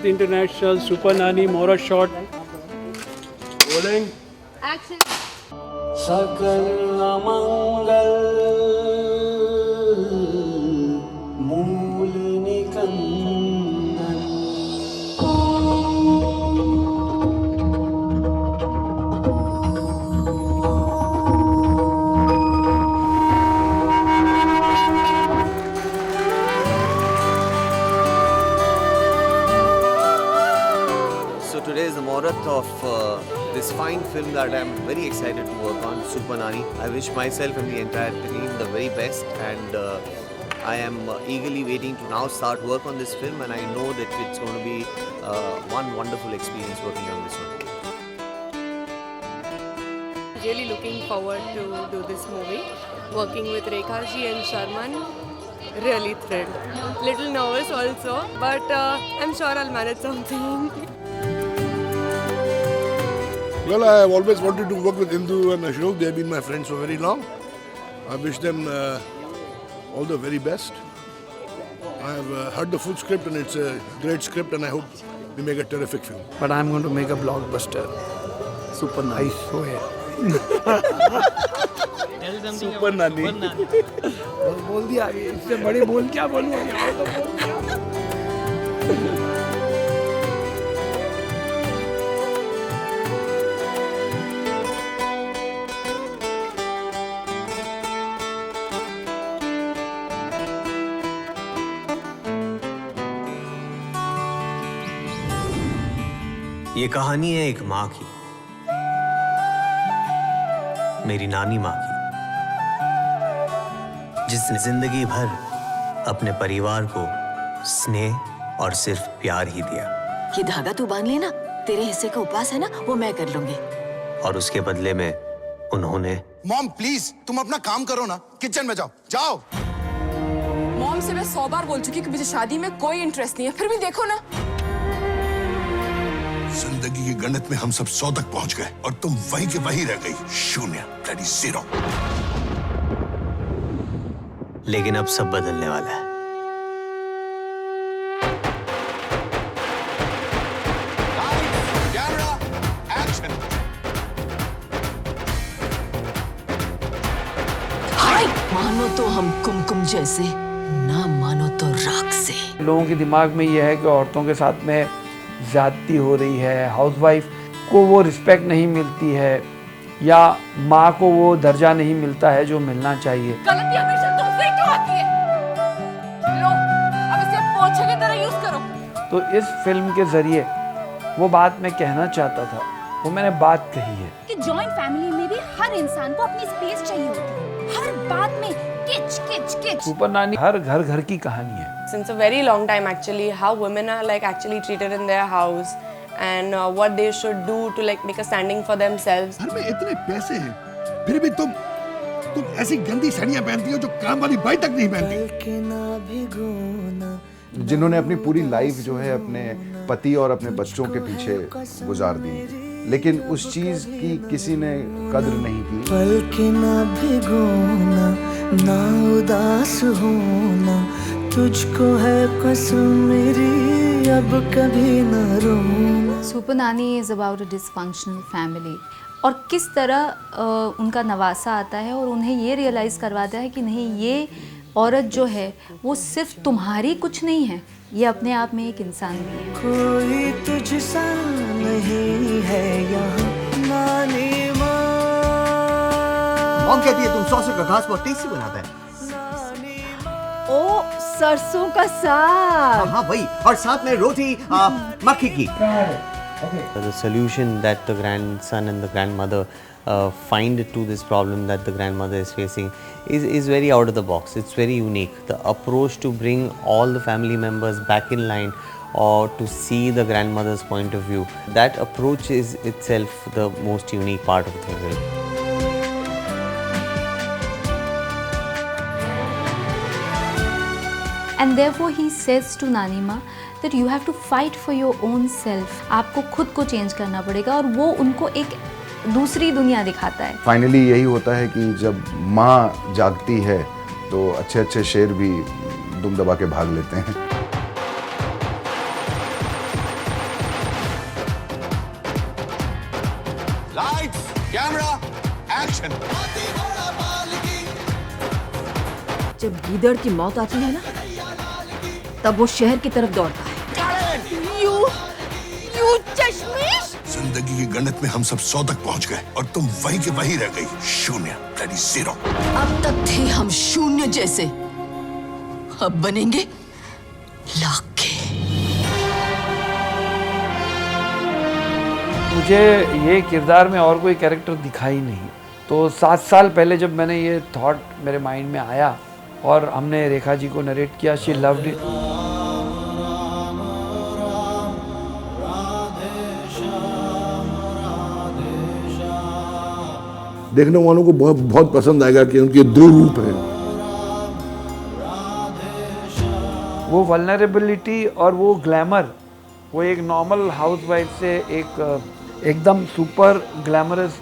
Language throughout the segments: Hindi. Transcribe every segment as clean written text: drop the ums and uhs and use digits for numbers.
Youth International, Super Nani, Mora Shot. Rolling. Action. सकल मंगल मूल निकंदन. So today is the Muhurat of this fine film that I'm very excited to work on, Super Nani. I wish myself and the entire team the very best, and I am eagerly waiting to now start work on this film, and I know that it's going to be one wonderful experience working on this one. Really looking forward to do this movie. Working with Rekha ji and Sharman. Really thrilled. Little nervous also, but I'm sure I'll manage something. Well, I have always wanted to work with Indu and Ashok. They have been my friends for very long. I wish them all the very best. I have heard the full script and it's a great script, and I hope we make a terrific film. But I'm going to make a blockbuster. Super nice. I swear. Super Nani. बोल दिया आगे, इससे बड़े बोल क्या बोलूँ? ये कहानी है एक माँ की, मेरी नानी माँ की, जिसने जिंदगी भर अपने परिवार को स्नेह और सिर्फ प्यार ही दिया। ये धागा तू बांध लेना, तेरे हिस्से का उपवास है ना, वो मैं कर लूंगी। और उसके बदले में उन्होंने मॉम प्लीज तुम अपना काम करो ना, किचन में जाओ जाओ। मॉम से मैं 100 बार बोल चुकी कि मुझे शादी में कोई इंटरेस्ट नहीं है, फिर भी देखो ना। जिंदगी के गणित में हम सब 100 तक पहुंच गए और तुम वहीं के वहीं रह गई, शून्य, ब्लडी जीरो। लेकिन अब सब बदलने वाला है। Camera action. मानो तो हम कुमकुम जैसे, ना मानो तो राख से। लोगों के दिमाग में यह है कि औरतों के साथ में ज्यादती हो रही है, हाउसवाइफ को वो रिस्पेक्ट नहीं मिलती है, या माँ को वो दर्जा नहीं मिलता है जो मिलना चाहिए। गलती हमेशा तुमसे ही क्यों आती है? लो, अब इसे पोछे की तरह यूज करो। तो इस फिल्म के जरिए वो बात मैं कहना चाहता था, वो मैंने बात कही है कि जॉइंट फैमिली में भी हर इंसान को अपनी स्पेस चाहिए होती है। हर बात में किच किच किच। सुपर नानी हर घर घर की कहानी है। Since a very long time actually, how women are like actually treated in their house and what they should do to like make a standing for themselves. घर में इतने पैसे हैं, फिर भी तुम ऐसी गंदी साड़ियाँ पहनती हो जो काम वाली बाई तक नहीं पहनती। जिन्होंने अपनी पूरी लाइफ जो है अपने पति और अपने बच्चों के पीछे गुजार दी, लेकिन उस चीज की किसी ने कद्र नहीं की। पल के ना भिगोना, ना उदास होना, तुझको है कसम मेरी, अब कभी ना रोना। सुपर नानी is about a dysfunctional family, और किस तरह उनका नवासा आता है और उन्हें ये रियलाइज़ करवाता है कि नहीं, ये औरत जो है वो सिर्फ तुम्हारी कुछ नहीं है, ये अपने आप में एक इंसान भी है। कोई तुझसा नहीं है यहाँ नानी माँ। मॉम कहती है तुम सॉस का घास बहुत टेस्टी बनाता है। ओ सरसों का साग। हाँ वही, और साथ में रोटी मक्खी की। The solution that the grandson and the grandmother find to this problem that the grandmother is facing is very out of the box. It's very unique. The approach to bring all the family members back in line or to see the grandmother's point of view, that approach is itself the most unique part of the film. And therefore he says to Nani Ma that you have to fight for your own self. आपको खुद को चेंज करना पड़ेगा, और वो उनको एक दूसरी दुनिया दिखाता है। फाइनली यही होता है कि जब माँ जागती है तो अच्छे अच्छे शेर भी दुम दबा के भाग लेते हैं। Camera action. जब गीदड़ की मौत आती है ना, तब वो शहर की तरफ दौड़ता है। यू चश्मिश। जिंदगी के गणित में हम सब 100 तक पहुंच गए और तुम वहीं के वहीं रह गई। शून्य, ब्लडी जीरो। अब तक थे हम शून्य जैसे, अब बनेंगे लाख के। मुझे ये किरदार में और कोई कैरेक्टर दिखा ही नहीं। तो 7 साल पहले जब मैंने ये थॉट मेरे माइंड में आया और हमने रेखा जी को नरेट किया, शी लव्ड इट। देखने वालों को बहुत बहुत पसंद आएगा कि उनके 2 रूप हैं। वो वल्नरेबिलिटी और वो ग्लैमर, वो एक नॉर्मल हाउसवाइफ से एक एकदम सुपर ग्लैमरस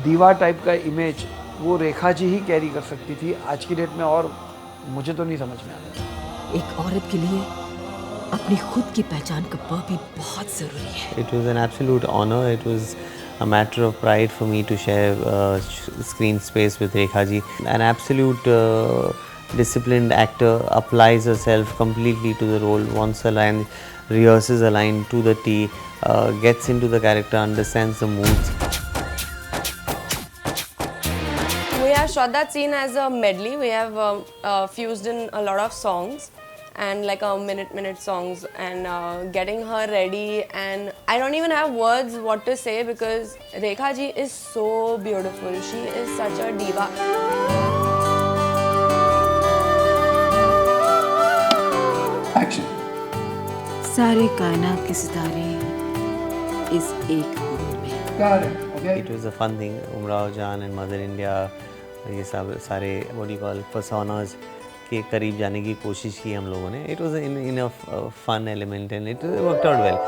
दीवा टाइप का इमेज वो रेखा जी ही कैरी कर सकती थी आज की डेट में, और मुझे तो नहीं समझ में आता। एक औरत के लिए अपनी खुद की पहचान का भी बहुत जरूरी है। It was an absolute honor. It was a matter of pride for me to share screen space with Rekha ji. An absolute disciplined actor, applies herself completely to the role, wants her line, rehearses a line to the T, gets into the character, understands the moods. We have shot that scene as a medley. We have fused in a lot of songs and like a minute songs, and getting her ready, and I don't even have words what to say because Rekha ji is so beautiful. She is such a diva. Action. सारे कायनात के सितारे इस एक बूंद में। Got it. Okay. It was a fun thing. Umrao Jan and Mother India, ये सब सारे what do you call personas के करीब जाने की कोशिश की हम लोगों ने। It was in a fun element and it worked out well.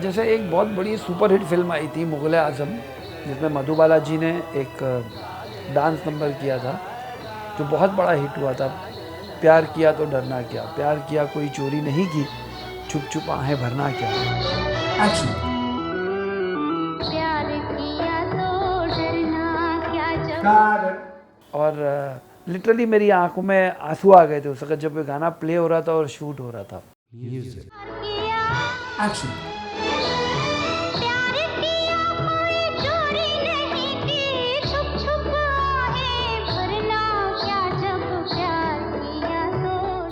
जैसे एक बहुत बड़ी सुपरहिट फिल्म आई थी मुग़ल-ए-आज़म, जिसमें मधुबाला जी ने एक डांस नंबर किया था जो बहुत बड़ा हिट हुआ था। प्यार किया तो डरना क्या, प्यार किया कोई चोरी नहीं की, छुप छुप आहें भरना क्या। एक्शन। और लिटरली मेरी आंखों में आंसू आ गए थे उस वक्त जब ये गाना प्ले हो रहा था और शूट हो रहा था। Action.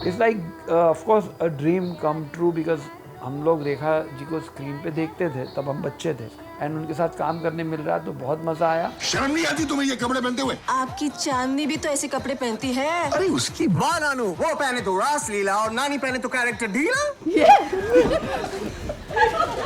It's like of course a dream come true, because हम लोग रेखा जी को स्क्रीन पे देखते थे तब हम बच्चे थे, एंड उनके साथ काम करने मिल रहा तो बहुत मजा आया। शर्म नहीं आती तुम्हें ये कपड़े पहनते हुए? आपकी चांदनी भी तो ऐसे कपड़े पहनती है। अरे उसकी वाह नानू, वो पहने तो रास लीला और नानी पहने तो कैरेक्टर ढीला।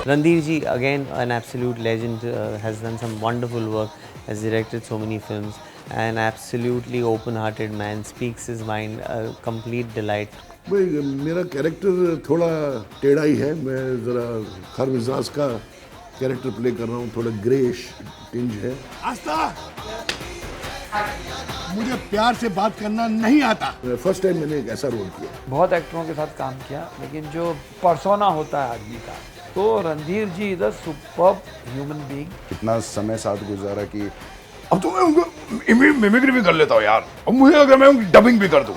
Randhir ji, again an absolute legend, has done some wonderful work, has directed so many films, an absolutely open-hearted man, speaks his mind, a complete delight. भाई मेरा कैरेक्टर थोड़ा टेढ़ा ही है, मैं ज़रा खर मिजाज का कैरेक्टर प्ले कर रहा हूँ, थोड़ा ग्रेश टिंज है। आस्था, मुझे प्यार से बात करना नहीं आता। फर्स्ट टाइम मैंने एक ऐसा रोल किया। बहुत एक्टरों के साथ काम किया, लेकिन जो पर्सोना होता है आदमी का, तो Randhir ji is a superb human being. इतना समय साथ गुजारा कि अब तो मैं उनको मिमिक्री भी कर लेता हूँ यार, अब मुझे अगर मैं उनकी डबिंग भी कर दूँ।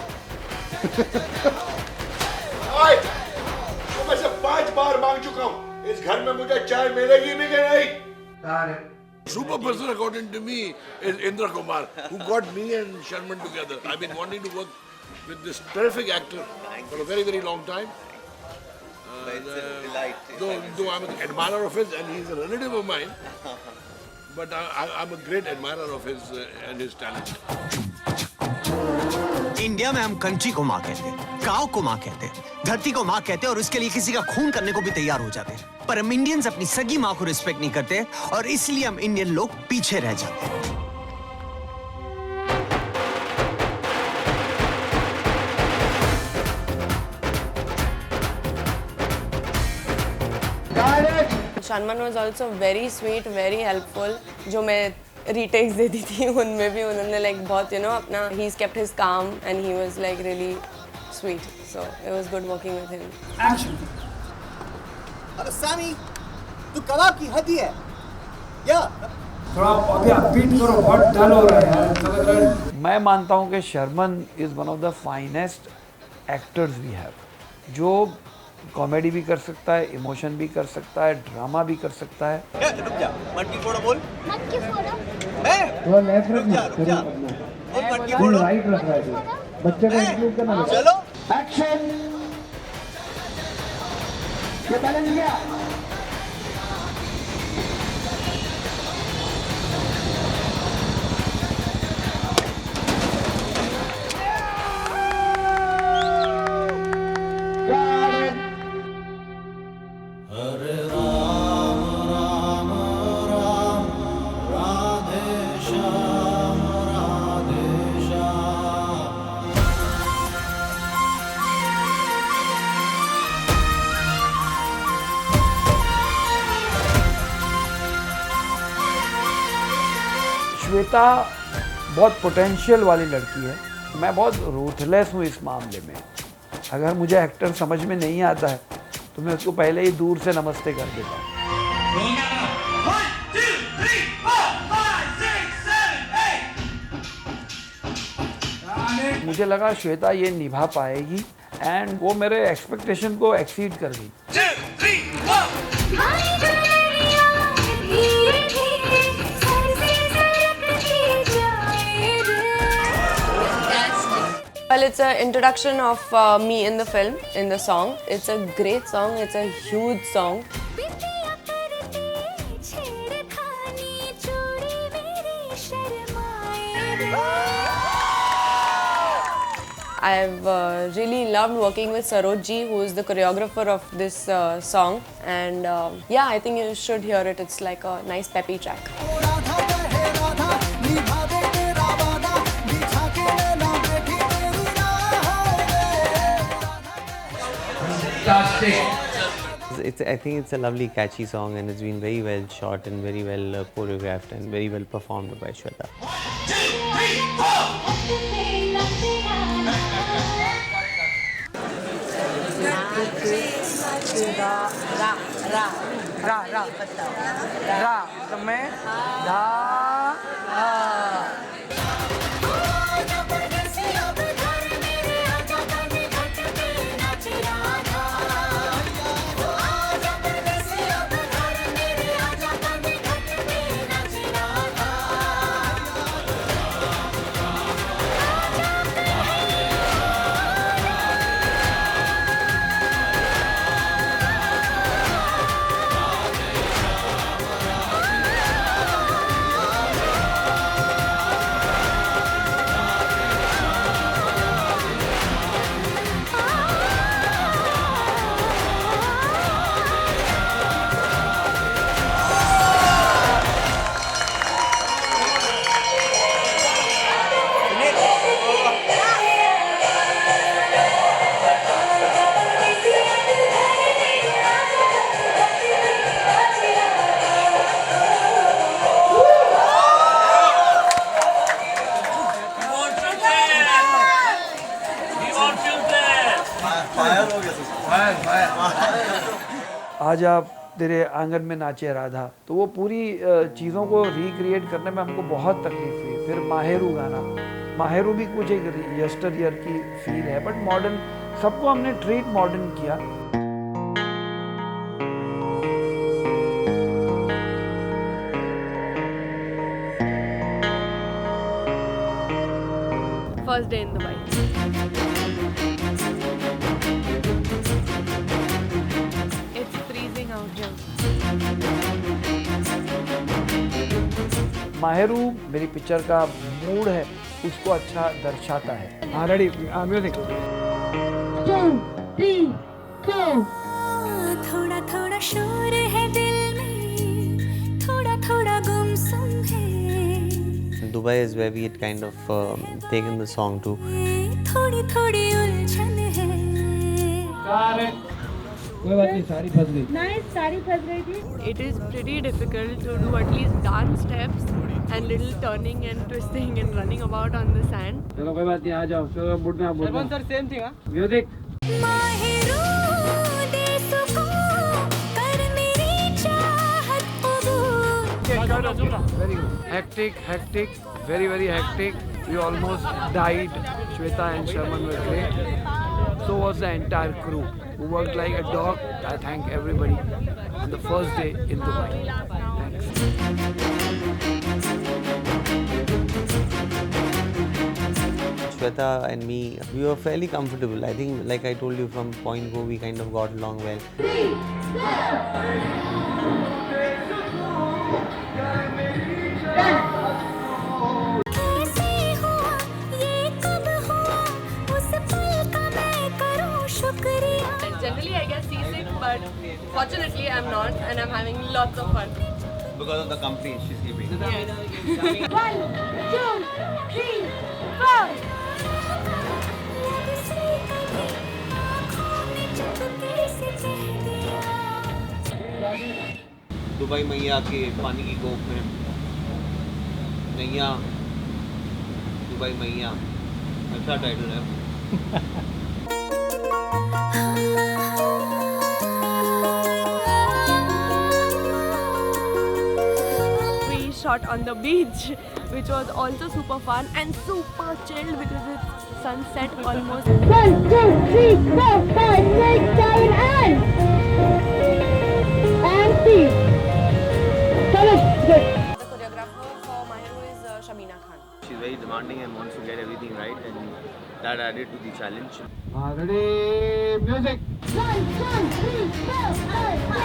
मैं से 5 बार मांग चुका हूँ, इस घर में मुझे चाय मिलेगी भी कि नहीं? Super person according to me is Indra Kumar, who got me and Sharman together. I've been wanting to work with this terrific actor for a very, very long time. Though I'm an admirer of his and he's a relative of mine, but I'm a great admirer of his and his talent. India में हम कंट्री को माँ कहते हैं, काव को माँ कहते हैं, धरती को माँ कहते हैं और उसके लिए किसी का खून करने को भी तैयार हो जाते हैं। पर हम इंडियंस अपनी सगी माँ को रिस्पेक्ट नहीं करते और इसलिए हम इंडियन लोग पीछे रह जाते हैं। Sharman was also very sweet, very helpful. जो मैं retakes देती थी उनमें भी उन्होंने like बहुत अपना he's kept his calm and he was like really sweet. So it was good working with him. Action. Sammy, तू कबाब की हड्डी है या थोड़ा अभी अपबीट करो, बहुत डल हो रहा है। मैं मानता हूँ कि Sharman is one of the finest actors we have, जो कॉमेडी भी कर सकता है, इमोशन भी कर सकता है, ड्रामा भी कर सकता है। रुक जा, मटकी फोड़ो बोल। मटकी फोड़ो। वो लेफ्ट रुक जा, रुक जा। बोल मटकी फोड़ो। राइट रख रहा है, बच्चे को इंक्लूड करना। चलो। एक्शन। ये बैलेंस गया। श्वेता बहुत पोटेंशियल वाली लड़की है। मैं बहुत रूथलेस हूँ इस मामले में। अगर मुझे एक्टर समझ में नहीं आता है तो मैं उसको पहले ही दूर से नमस्ते कर देता हूँ। मुझे लगा श्वेता ये निभा पाएगी एंड वो मेरे एक्सपेक्टेशन को एक्सीड कर गई। Well, it's an introduction of me in the film, in the song. It's a great song. It's a huge song. I've really loved working with Saroj ji, who is the choreographer of this song. And yeah, I think you should hear it. It's like a nice peppy track. I think it's a lovely, catchy song, and it's been very well shot and very well choreographed and very well performed by Shweta. आज आप तेरे आंगन में नाचे राधा, तो वो पूरी चीज़ों को रिक्रिएट करने में हमको बहुत तकलीफ हुई। फिर माहेरू गाना, माहेरू भी कुछ एक यस्टर ईयर की फील है, बट मॉडर्न, सबको हमने ट्रीट मॉडर्न किया। First day in Dubai. It's freezing out here. माहेरू मेरी पिक्चर का मूड है, उसको अच्छा दर्शाता है। हाँ रेडी, म्यूजिक। थोड़ा थोड़ा शोर है दिल में, थोड़ा थोड़ा गुमसुम है। Dubai is where we had kind of taken the song to. थोड़ी थोड़ी उलझन है। कोई बात नहीं, सारी फंस गई। नाइस, सारी फंस गई थी। It is pretty difficult to do at least dance steps and little turning and twisting and running about on the sand. चलो कोई बात नहीं, आ जाओ। चलो बुट में आप बोल। Sir same thing. हाँ म्यूजिक। माहिरू दे सुकून कर मेरी चाह Very good. Hectic, very hectic. We almost died. Shweta and Sharman were great. So was the entire crew who worked like a dog. I thank everybody on the first day in Dubai. Thanks. Shweta and me, we were fairly comfortable. I think, like I told you, from point go, we kind of got along well. Generally, I get seasick, but fortunately, I'm not, and I'm having lots of fun. Because of the company she's keeping. Yes. 1, 2, 3, 4. Dubai मैया के पानी की गोद में नैया दुबई मैया, अच्छा टाइटल है। We shot on the beach, which was also super fun and super chilled because it's sunset almost. 1, 2, 3, 4, 5, 6, 7, and see. Good. The choreographer for my hero is Shamina Khan. She's very demanding and wants to get everything right, and that added to the challenge. Ready, music. 1, 2, 3, 4, 5,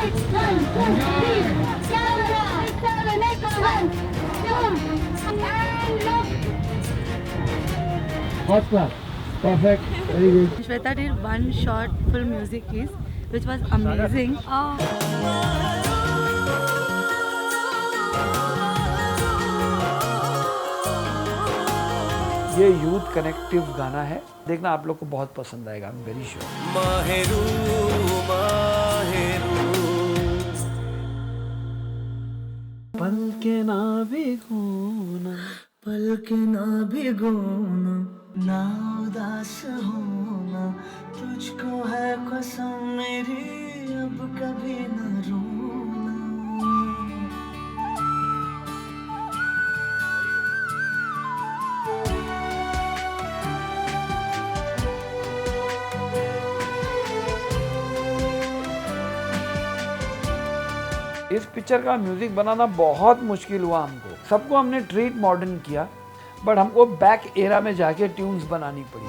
6, 7, 8, 9, 10, 11, 12, 1, 2, and look. First class. Perfect. Very good. Shweta did one short full music piece, which was amazing. ये यूथ कनेक्टिव गाना है, देखना आप लोग को बहुत पसंद आएगा, आई एम वेरी श्योर। माहेरू माहेरू पल के ना भिगोना ना उदास होना, तुझको है कसम मेरी अब कभी न रोना। इस पिक्चर का म्यूजिक बनाना बहुत मुश्किल हुआ हमको। सबको हमने ट्रीट मॉडर्न किया, बट हमको बैक एरा में जाके ट्यून्स बनानी पड़ी।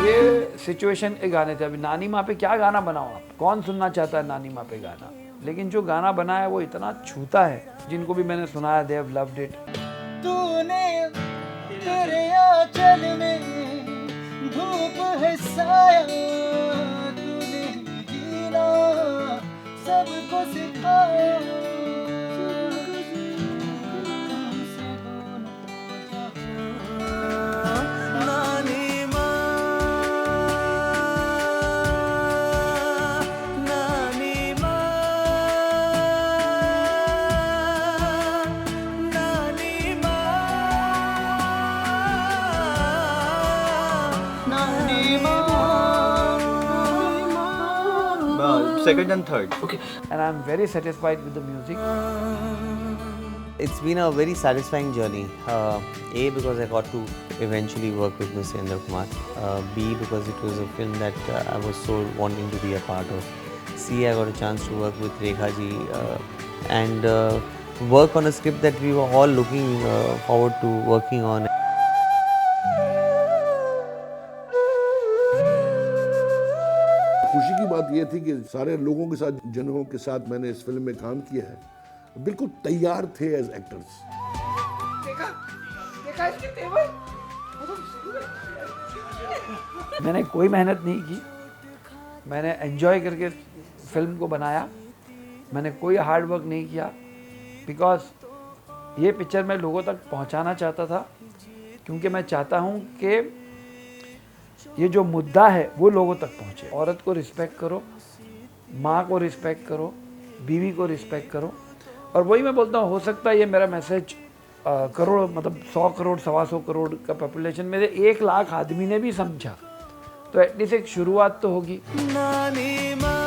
ये सिचुएशन एक गाने थे। अभी नानी माँ पे क्या गाना बनाओ आप, कौन सुनना चाहता है नानी माँ पे गाना, लेकिन जो गाना बना है वो इतना छूता है, जिनको भी मैंने सुनाया दे हैव लव्ड इट। तूने तेरे आंचल में धूप है साया, तूने जीना सबको सिखाया। Second and third. Okay. And I'm very satisfied with the music. It's been a very satisfying journey. A, because I got to eventually work with Mr. Indra Kumar. B, because it was a film that I was so wanting to be a part of. C, I got a chance to work with Rekha ji and work on a script that we were all looking forward to working on. खुशी की बात यह थी कि सारे लोगों के साथ, जनों के साथ मैंने इस फिल्म में काम किया है, बिल्कुल तैयार थे एज एक्टर्स। मैंने कोई मेहनत नहीं की, मैंने एंजॉय करके फिल्म को बनाया, मैंने कोई हार्ड वर्क नहीं किया, बिकॉज ये पिक्चर मैं लोगों तक पहुंचाना चाहता था, क्योंकि मैं चाहता हूं कि ये जो मुद्दा है वो लोगों तक पहुंचे। औरत को रिस्पेक्ट करो, माँ को रिस्पेक्ट करो, बीवी को रिस्पेक्ट करो। और वही मैं बोलता हूँ, हो सकता है ये मेरा मैसेज करोड़, मतलब 100 करोड़ 125 करोड़ का पॉपुलेशन में से 1 लाख आदमी ने भी समझा, तो एटलीस्ट एक शुरुआत तो होगी। नानी माँ